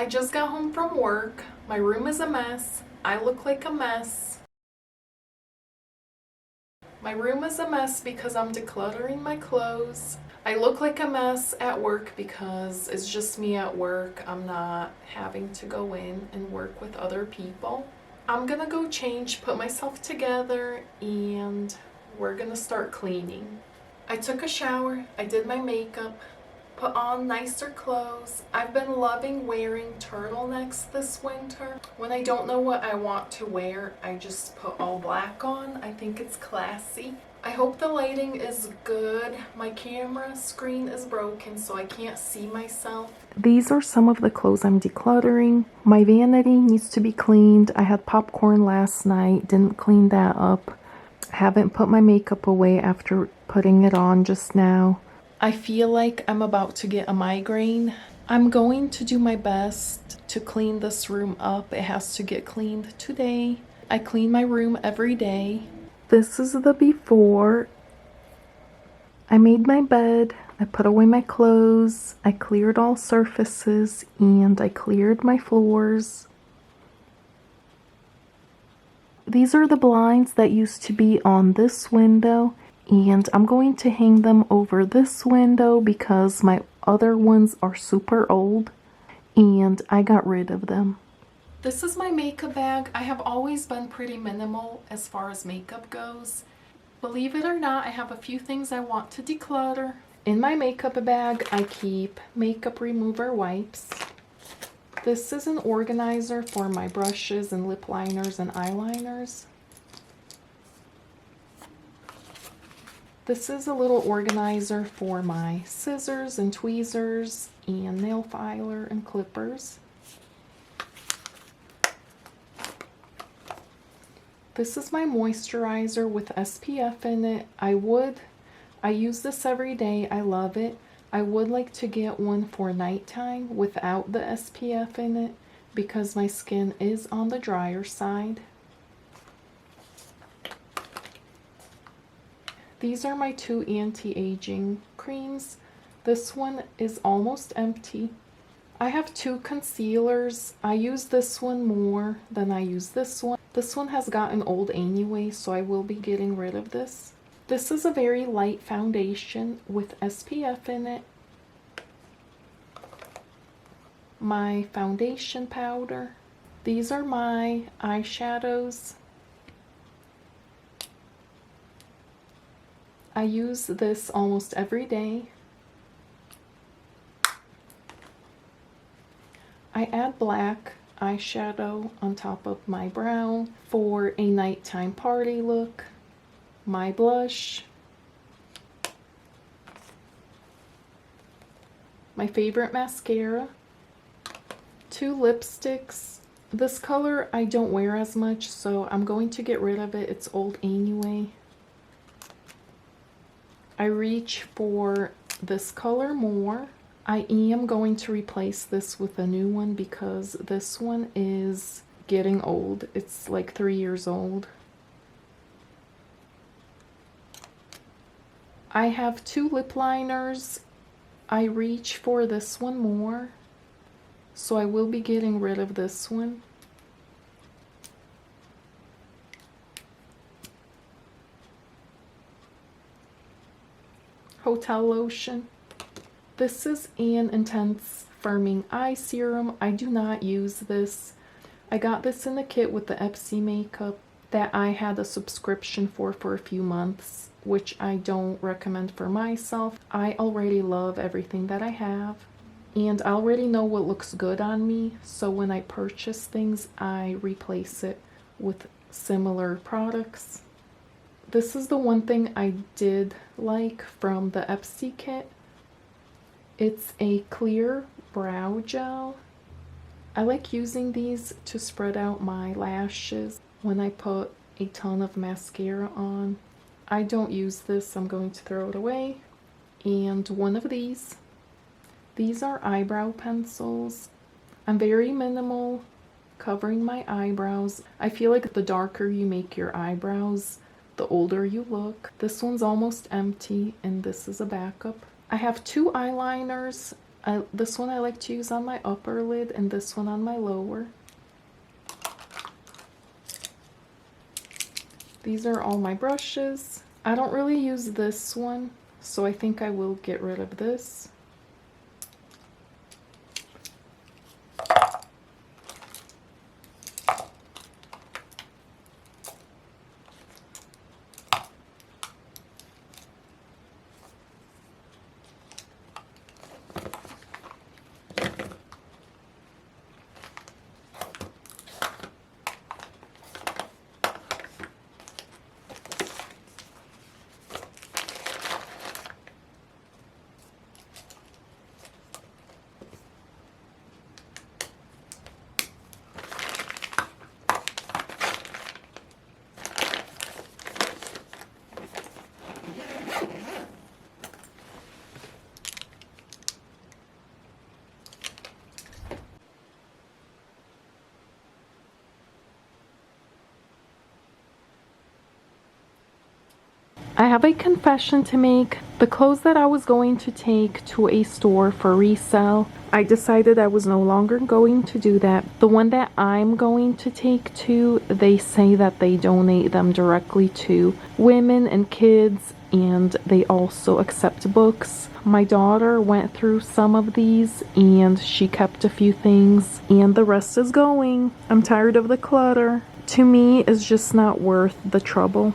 I just got home from work. My room is a mess. I look like a mess. My room is a mess because I'm decluttering my clothes. I look like a mess at work because it's just me at work. I'm not having to go in and work with other people. I'm gonna go change, put myself together, and we're gonna start cleaning. I took a shower, I did my makeup, put on nicer clothes. I've been loving wearing turtlenecks this winter. When I don't know what I want to wear, I just put all black on. I think it's classy. I hope the lighting is good. My camera screen is broken, so I can't see myself. These are some of the clothes I'm decluttering. My vanity needs to be cleaned. I had popcorn last night, didn't clean that up. Haven't put my makeup away after putting it on just now. I feel like I'm about to get a migraine. I'm going to do my best to clean this room up. It has to get cleaned today. I clean my room every day. This is the before. I made my bed. I put away my clothes. I cleared all surfaces and I cleared my floors. These are the blinds that used to be on this window. And I'm going to hang them over this window because my other ones are super old and I got rid of them. This is my makeup bag. I have always been pretty minimal as far as makeup goes. Believe it or not, I have a few things I want to declutter. In my makeup bag, I keep makeup remover wipes. This is an organizer for my brushes and lip liners and eyeliners. This is a little organizer for my scissors and tweezers and nail filer and clippers. This is my moisturizer with SPF in it. I use this every day. I love it. I would like to get one for nighttime without the SPF in it because my skin is on the drier side. These are my two anti-aging creams. This one is almost empty. I have two concealers. I use this one more than I use this one. This one has gotten old anyway, so I will be getting rid of this. This is a very light foundation with SPF in it. My foundation powder. These are my eyeshadows. I use this almost every day. I add black eyeshadow on top of my brown for a nighttime party look. My blush. My favorite mascara. Two lipsticks. This color I don't wear as much, so I'm going to get rid of it. It's old anyway. I reach for this color more. I am going to replace this with a new one because this one is getting old. It's like 3 years old. I have two lip liners. I reach for this one more, so I will be getting rid of this one. Hotel lotion. This is an intense firming eye serum. I do not use this. I got this in the kit with the Epsi makeup that I had a subscription for a few months, which I don't recommend for myself. I already love everything that I have and I already know what looks good on me, so when I purchase things I replace it with similar products. This is the one thing I did like from the Epsi kit. It's a clear brow gel. I like using these to spread out my lashes when I put a ton of mascara on. I don't use this, I'm going to throw it away. And one of these. These are eyebrow pencils. I'm very minimal covering my eyebrows. I feel like the darker you make your eyebrows, the older you look. This one's almost empty and this is a backup. I have two eyeliners. This one I like to use on my upper lid and this one on my lower. These are all my brushes. I don't really use this one, so I think I will get rid of this. I have a confession to make. The clothes that I was going to take to a store for resale, I decided I was no longer going to do that. The one that I'm going to take to, they say that they donate them directly to women and kids, and they also accept books. My daughter went through some of these and she kept a few things, and the rest is going. I'm tired of the clutter. To me, it's just not worth the trouble.